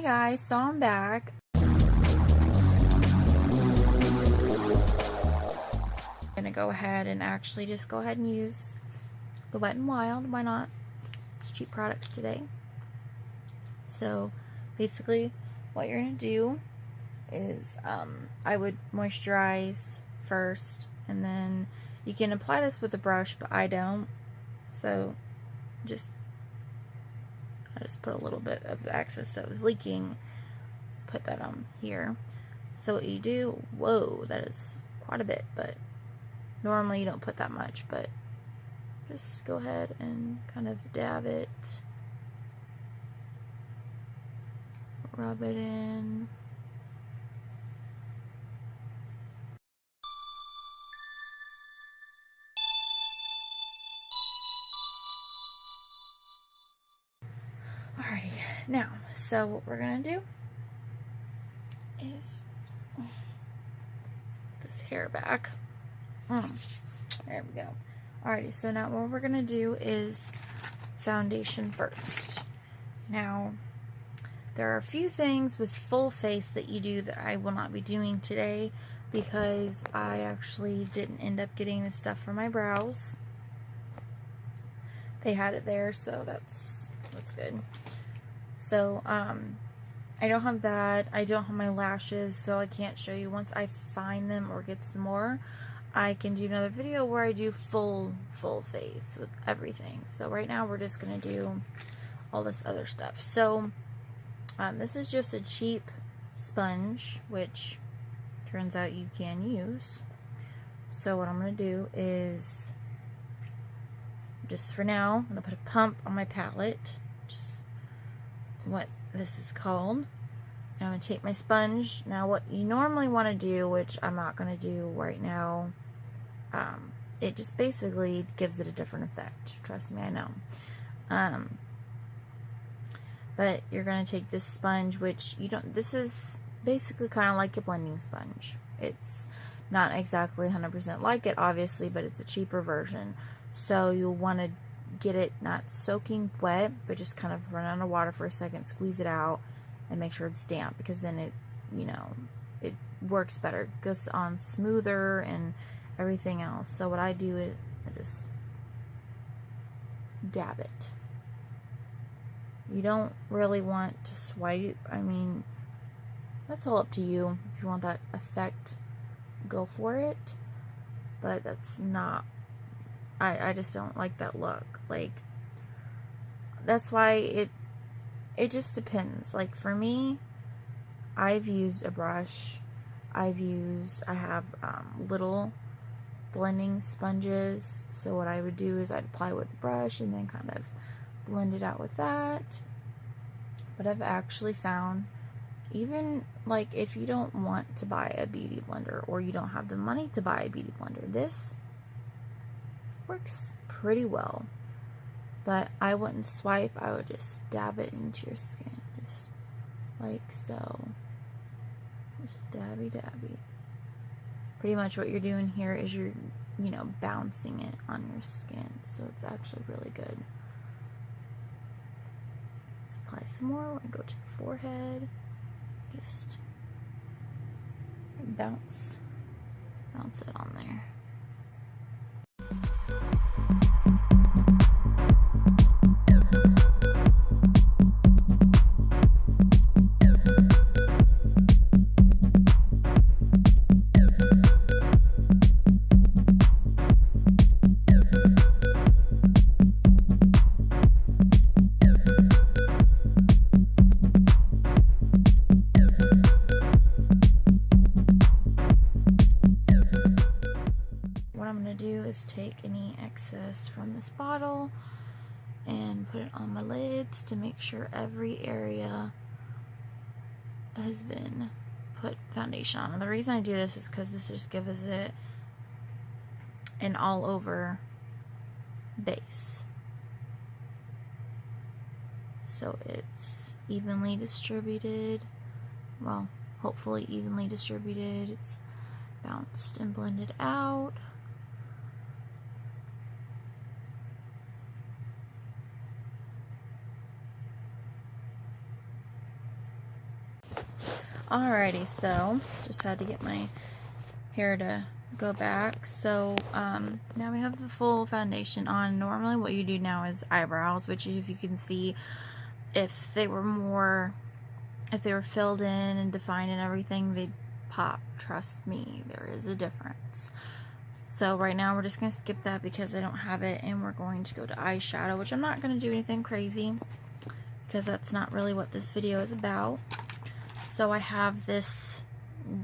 guys, so I'm back. I'm gonna go ahead and actually just go ahead and use the Wet n Wild. Why not? It's cheap products today. So basically what you're gonna do is I would moisturize first, and then you can apply this with a brush, but I don't. So I just put a little bit of the excess that was leaking, put that on here. So what you do, whoa, that is quite a bit, but normally you don't put that much, but just go ahead and kind of dab it, rub it in. Alrighty, now, so what we're gonna do is this hair back. There we go. Alrighty, so now what we're gonna do is foundation first. Now, there are a few things with full face that you do that I will not be doing today because I actually didn't end up getting the stuff for my brows. They had it there, so that's good. So, I don't have that. I don't have my lashes, so I can't show you. Once I find them or get some more, I can do another video where I do full face with everything. So right now we're just gonna do all this other stuff. So this is just a cheap sponge, which turns out you can use. So what I'm gonna do is, just for now, I'm gonna put a pump on my palette, just what this is called. And I'm gonna take my sponge. Now what you normally want to do, which I'm not gonna do right now, it just basically gives it a different effect. Trust me, I know. But you're gonna take this sponge, which you don't, this is basically kind of like a blending sponge. It's not exactly 100% like it, obviously, but it's a cheaper version. So you'll want to get it not soaking wet, but just kind of run under water for a second, squeeze it out, and make sure it's damp, because then it, you know, it works better. It goes on smoother and everything else. So what I do is I just dab it. You don't really want to swipe. I mean, that's all up to you. If you want that effect, go for it. But that's not, I just don't like that look. Like, that's why it just depends. Like for me, I've used a brush. I have little blending sponges. So what I would do is I'd apply with the brush and then kind of blend it out with that. But I've actually found, even like if you don't want to buy a beauty blender or you don't have the money to buy a beauty blender, this works pretty well. But I wouldn't swipe. I would just dab it into your skin, just like so. Just dabby. Pretty much what you're doing here is you're, you know, bouncing it on your skin, so it's actually really good. Just apply some more. And go to the forehead. Just bounce it on there. Take any excess from this bottle and put it on my lids to make sure every area has been put foundation on. And the reason I do this is because this just gives it an all over base, so it's evenly distributed. Well, hopefully evenly distributed. It's bounced and blended out. Alrighty, so just had to get my hair to go back. So now we have the full foundation on. Normally what you do now is eyebrows, which if you can see, if they were filled in and defined and everything, they'd pop. Trust me, there is a difference. So right now we're just going to skip that because I don't have it, and we're going to go to eyeshadow, which I'm not going to do anything crazy because that's not really what this video is about. So I have this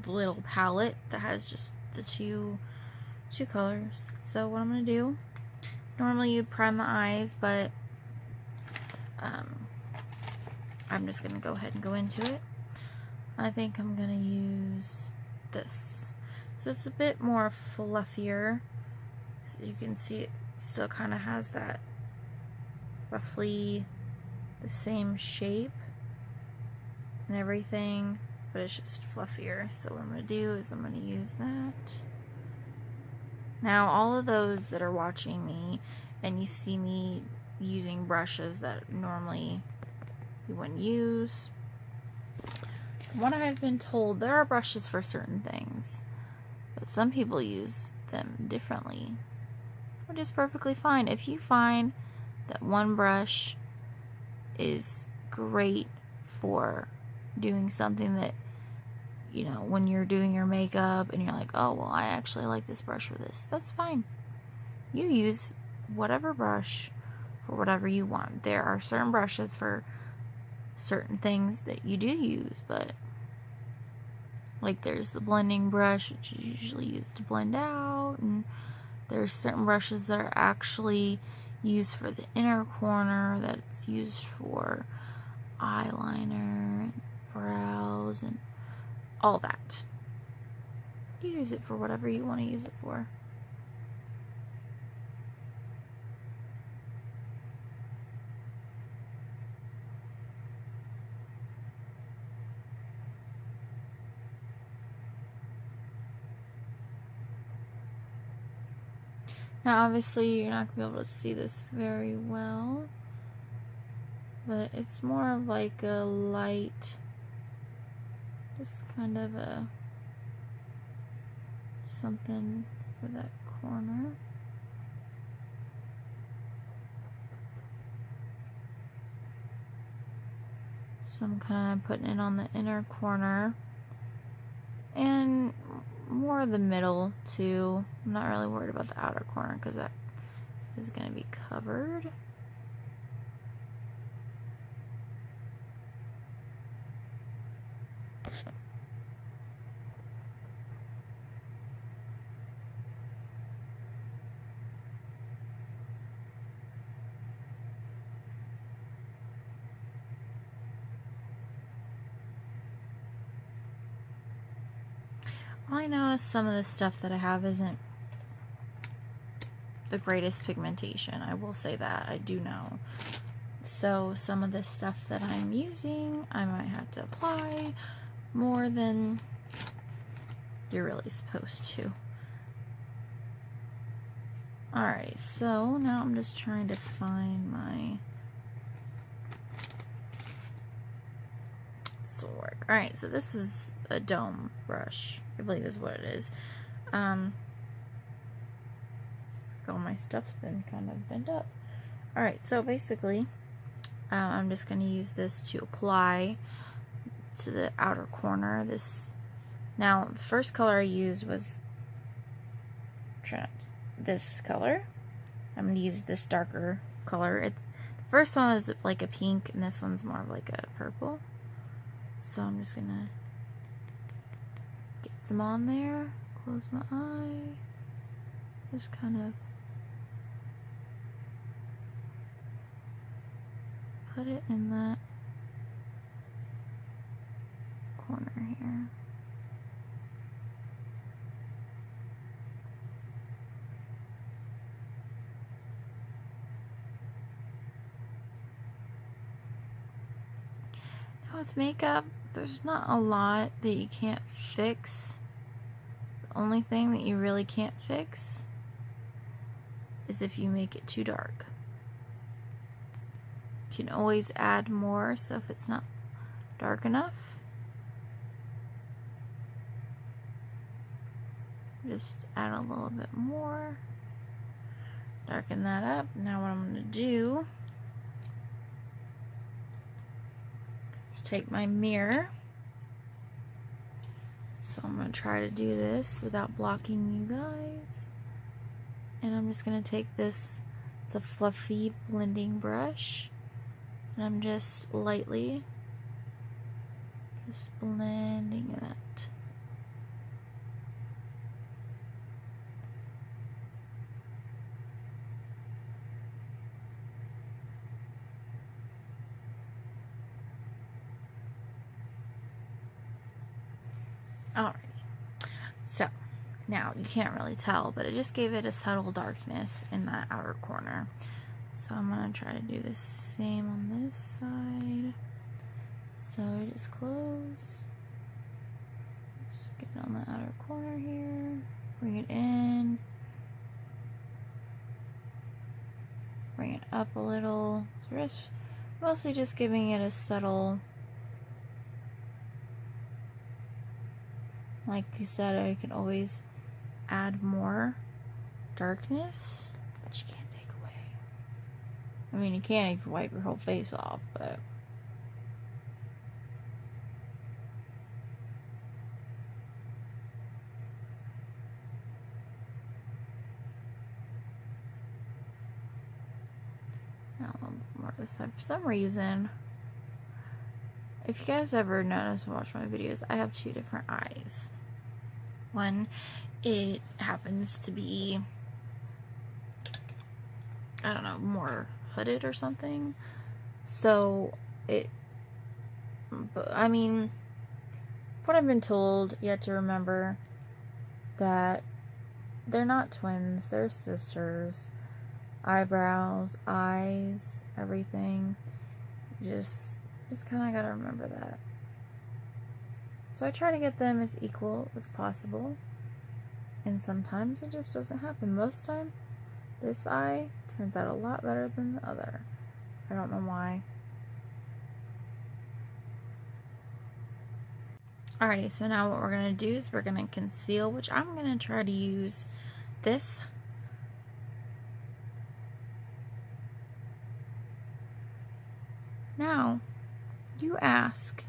little palette that has just the two colors. So what I'm going to do, normally you prime the eyes, but I'm just going to go ahead and go into it. I think I'm going to use this. So it's a bit more fluffier. So you can see it still kind of has that roughly the same shape and everything, but it's just fluffier. So what I'm going to do is I'm going to use that. Now all of those that are watching me and you see me using brushes that normally you wouldn't use, from what I've been told, there are brushes for certain things, but some people use them differently, which is perfectly fine. If you find that one brush is great for doing something that, you know, when you're doing your makeup and you're like, oh, well, I actually like this brush for this, that's fine. You use whatever brush for whatever you want. There are certain brushes for certain things that you do use, but like there's the blending brush, which you usually use to blend out, and there's certain brushes that are actually used for the inner corner, that it's used for eyeliner and brows and all that. You use it for whatever you want to use it for. Now obviously you're not going to be able to see this very well, but it's more of like a light, just kind of a something for that corner. So I'm kind of putting it on the inner corner and more of the middle too. I'm not really worried about the outer corner because that is going to be covered. I know some of the stuff that I have isn't the greatest pigmentation. I will say that. I do know. So some of the stuff that I'm using, I might have to apply more than you're really supposed to. Alright, so now I'm just trying to find my... This will work. Alright, so this is a dome brush, I believe is what it is. All my stuff's been kind of bent up. Alright, so basically, I'm just going to use this to apply to the outer corner. Now, the first color I used was this color. I'm going to use this darker color. The first one is like a pink, and this one's more of like a purple. So I'm just going to get some on there, close my eye, just kind of put it in that corner here. Now with makeup, there's not a lot that you can't fix. The only thing that you really can't fix is if you make it too dark. You can always add more, so if it's not dark enough, Just add a little bit more. Darken that up. Now what I'm going to do is take my mirror. So I'm going to try to do this without blocking you guys. And I'm just going to take this, it's a fluffy blending brush. And I'm just lightly just blending that. Alrighty, so now you can't really tell, but it just gave it a subtle darkness in that outer corner. So I'm going to try to do the same on this side. So just close. Just get on the outer corner here. Bring it in. Bring it up a little. So just mostly just giving it a subtle. Like you said, I can always add more darkness, but you can't take away. I mean, you can if you wipe your whole face off, but a little bit more this side. For some reason, if you guys ever notice and watch my videos, I have two different eyes. One, it happens to be, I don't know, more hooded or something. So but I mean, what I've been told, you have to remember that they're not twins, they're sisters. Eyebrows, eyes, everything. Just kind of gotta remember that. So I try to get them as equal as possible. And sometimes it just doesn't happen. Most time, this eye turns out a lot better than the other. I don't know why. Alrighty, so now what we're going to do is we're going to conceal, which I'm going to try to use this. Now, you ask,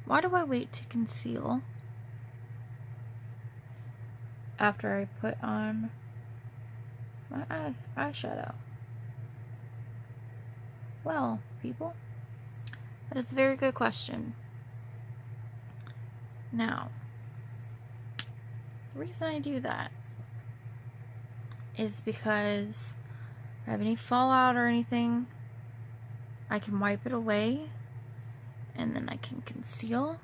why do I wait to conceal after I put on my eyeshadow? Well, people, that is a very good question. Now, the reason I do that is because if I have any fallout or anything, I can wipe it away. And then I can conceal.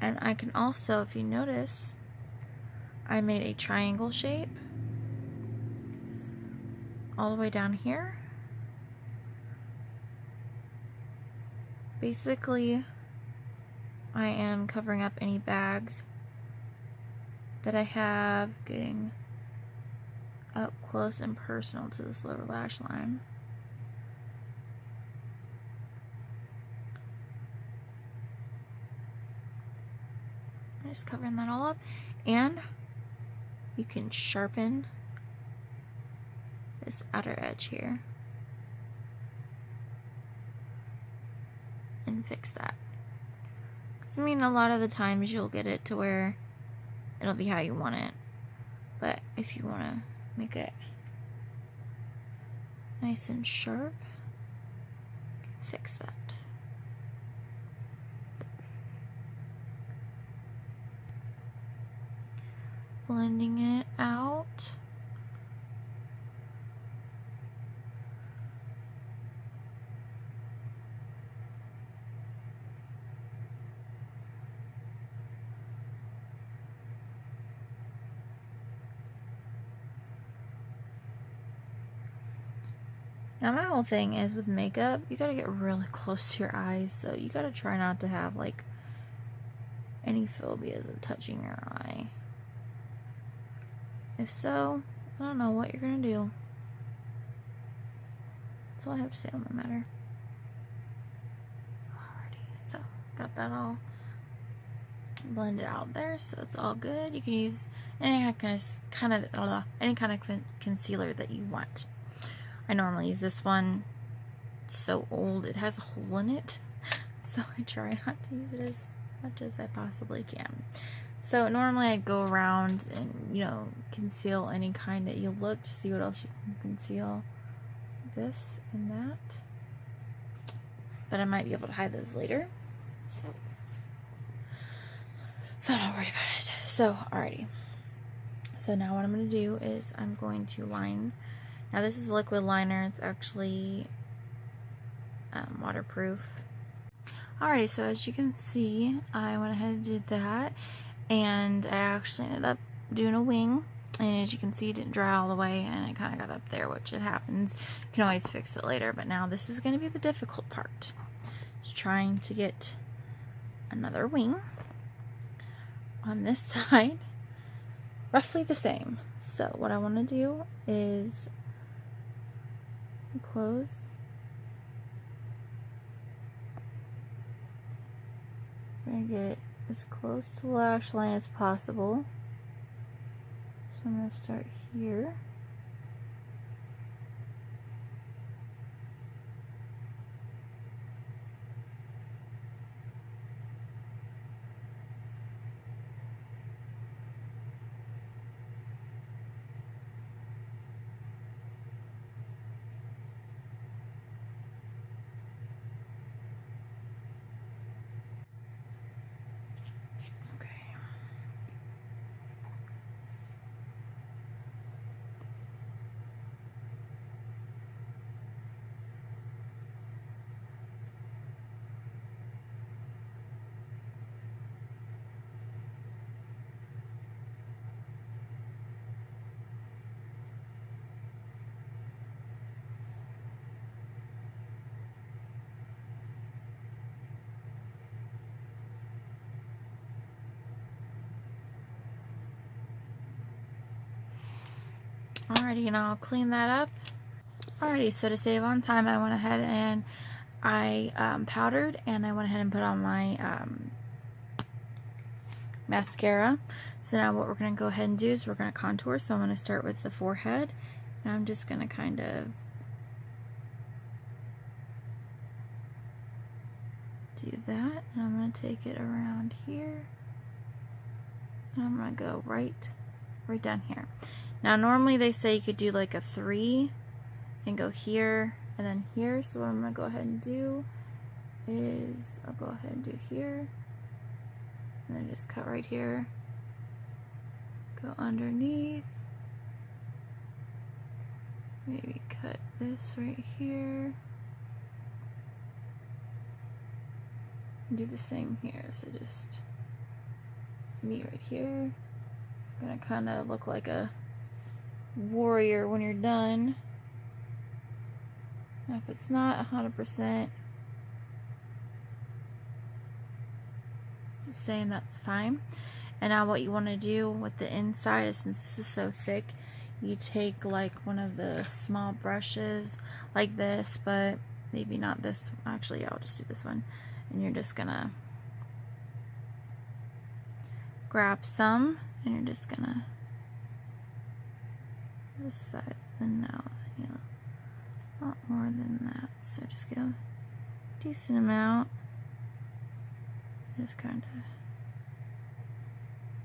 And I can also, if you notice, I made a triangle shape all the way down here. Basically, I am covering up any bags that I have, getting up close and personal to this lower lash line. Just covering that all up, and you can sharpen this outer edge here and fix that. Because I mean, a lot of the times you'll get it to where it'll be how you want it, but if you want to make it nice and sharp, fix that. Blending it out. Now my whole thing is with makeup, you gotta get really close to your eyes, so you gotta try not to have like any phobias of touching your eye. If so, I don't know what you're gonna do. That's all I have to say on the matter. Alrighty, so got that all blended out there, so it's all good. You can use any kind of concealer that you want. I normally use this one. It's so old, it has a hole in it, so I try not to use it as much as I possibly can. So normally I go around and, you know, conceal any kind that you look to see what else you can conceal. This and that. But I might be able to hide those later. So I'm not worried about it. So, alrighty. So now what I'm going to do is I'm going to line. Now this is a liquid liner. It's actually waterproof. Alrighty, so as you can see, I went ahead and did that. And I actually ended up doing a wing. And as you can see, it didn't dry all the way, and it kind of got up there, which it happens. You can always fix it later, but now this is going to be the difficult part. Just trying to get another wing on this side, roughly the same. So what I want to do is close. We're going to get as close to the lash line as possible. So I'm going to start here. Alrighty, and I'll clean that up. Alrighty, so to save on time, I went ahead and I powdered, and I went ahead and put on my mascara. So now what we're going to go ahead and do is we're going to contour. So I'm going to start with the forehead, and I'm just going to kind of do that, and I'm going to take it around here, and I'm going to go right down here. Now normally they say you could do like a 3 and go here and then here. So what I'm going to go ahead and do is I'll go ahead and do here and then just cut right here, go underneath, maybe cut this right here, and do the same here. So just meet right here. Gonna kind of look like a warrior when you're done. Now if it's not 100% the same, that's fine. And now what you want to do with the inside is, since this is so thick, you take like one of the small brushes like this, but maybe not this. Actually, I'll just do this one. And you're just gonna grab some, and you're just gonna this size of the nose, you know, a lot more than that. So just get a decent amount. Just kind of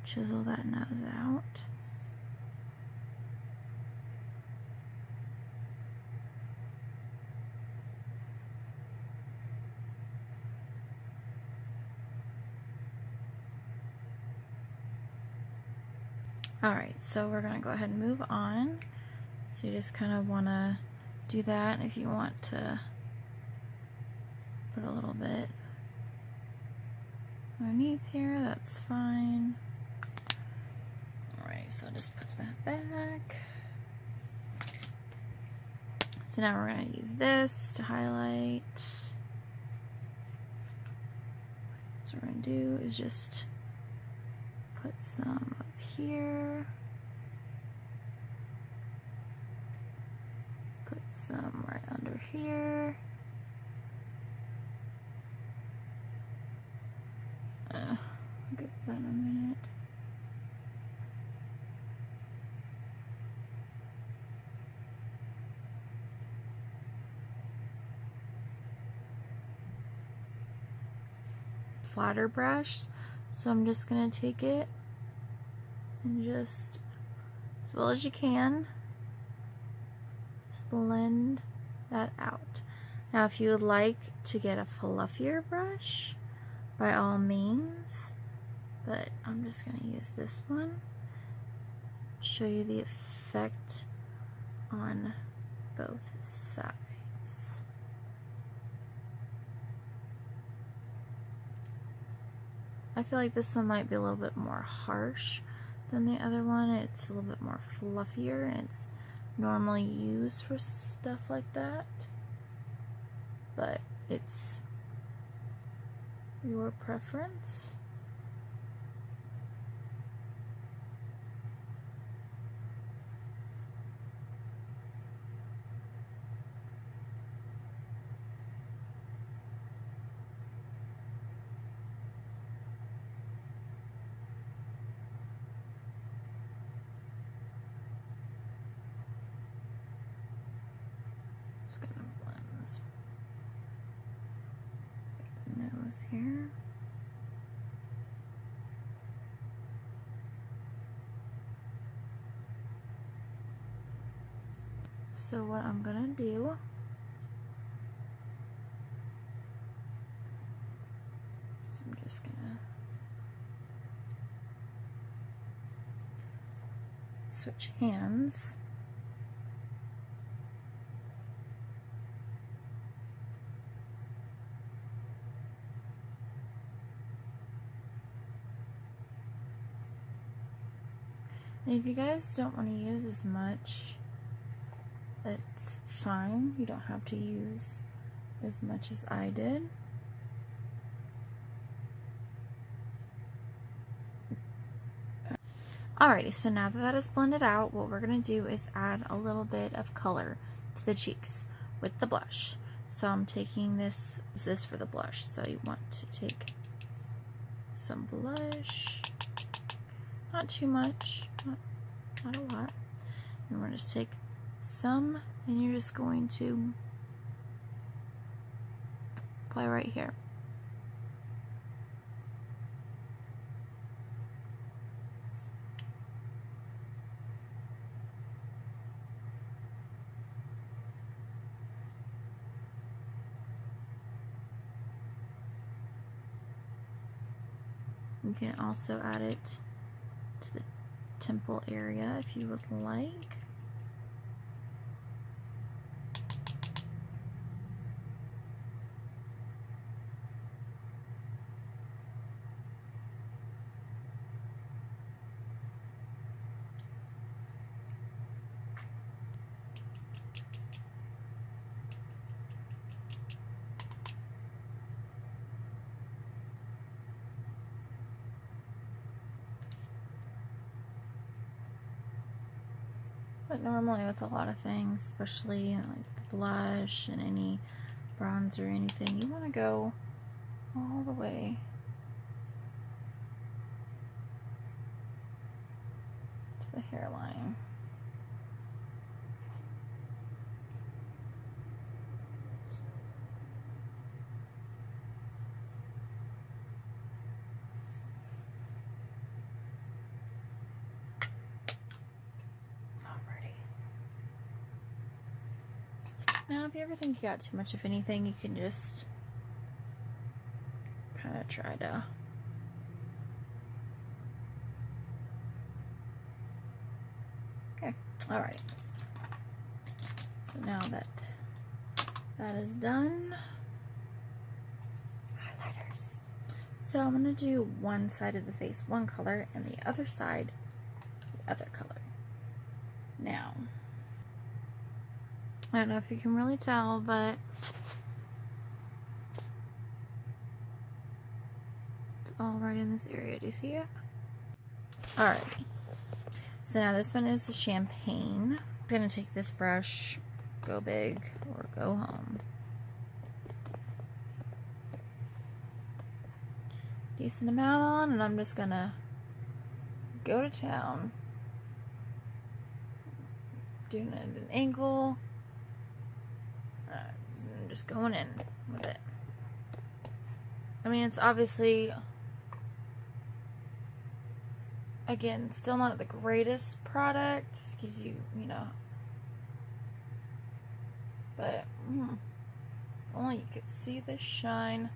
chisel that nose out. Alright, so we're going to go ahead and move on. So you just kind of want to do that. If you want to put a little bit underneath here, that's fine. Alright, so I'll just put that back. So now we're going to use this to highlight. So what we're going to do is just put some up here. Put some right under here. I'll get that in a minute. flatter brush. So I'm just going to take it and just, as well as you can, just blend that out. Now if you would like to get a fluffier brush, by all means, but I'm just going to use this one. Show you the effect on both sides. I feel like this one might be a little bit more harsh than the other one. It's a little bit more fluffier, and it's normally used for stuff like that, but it's your preference. Just gonna blend this nose here. So what I'm gonna do is I'm just gonna switch hands. And if you guys don't want to use as much, it's fine. You don't have to use as much as I did. Alrighty, so now that that is blended out, what we're going to do is add a little bit of color to the cheeks with the blush. So I'm taking this for the blush. So you want to take some blush, not too much, not a lot. And we're going to just take some, and you're just going to apply right here. You can also add it to the temple area if you would like. But normally with a lot of things, especially like the blush and any bronzer or anything, you want to go all the way to the hairline. Now, if you ever think you got too much of anything, you can just kind of try to okay, alright. So now that that is done, highlighters. So I'm going to do one side of the face one color and the other side the other color. Now, I don't know if you can really tell, but it's all right in this area. Do you see it? Alrighty. So now this one is the champagne. I'm going to take this brush, go big or go home. Decent amount on, and I'm just going to go to town. Doing it at an angle. I'm just going in with it. I mean, it's obviously, again, still not the greatest product, because you know, but only you could see the shine.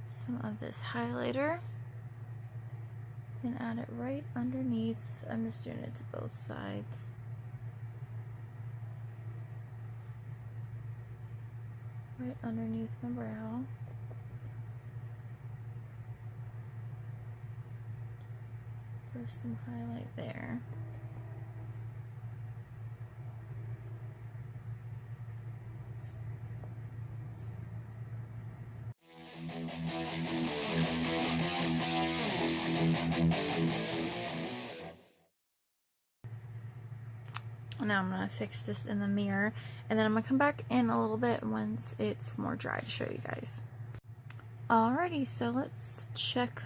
Some of this highlighter and add it right underneath. I'm just doing it to both sides. Right underneath my brow. For some highlight there. Now I'm going to fix this in the mirror, and then I'm going to come back in a little bit once it's more dry to show you guys. Alrighty, so let's check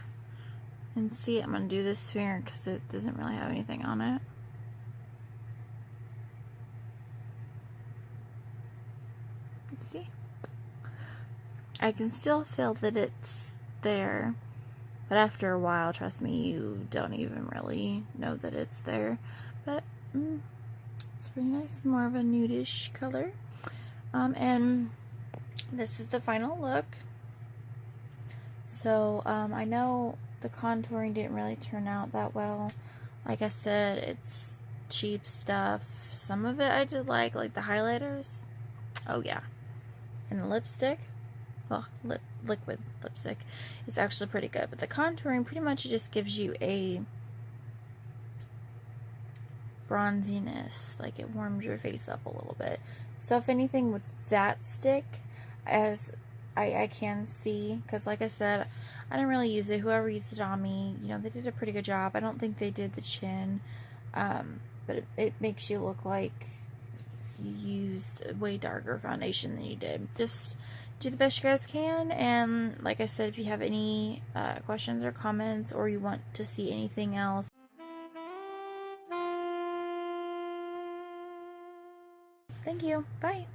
and see. I'm going to do this sphere because it doesn't really have anything on it. Let's see. I can still feel that it's there, but after a while, trust me, you don't even really know that it's there. But it's pretty nice, more of a nudish color. And this is the final look. So I know the contouring didn't really turn out that well. Like I said, it's cheap stuff. Some of it I did like the highlighters. Oh yeah. And the lipstick, well, liquid lipstick is actually pretty good. But the contouring pretty much just gives you a bronziness, like it warms your face up a little bit. So if anything with that stick, as I can see, because like I said, I didn't really use it. Whoever used it on me, you know, they did a pretty good job. I don't think they did the chin, but it makes you look like you used a way darker foundation than you did. Just do the best you guys can, and like I said, if you have any questions or comments, or you want to see anything else, thank you. Bye.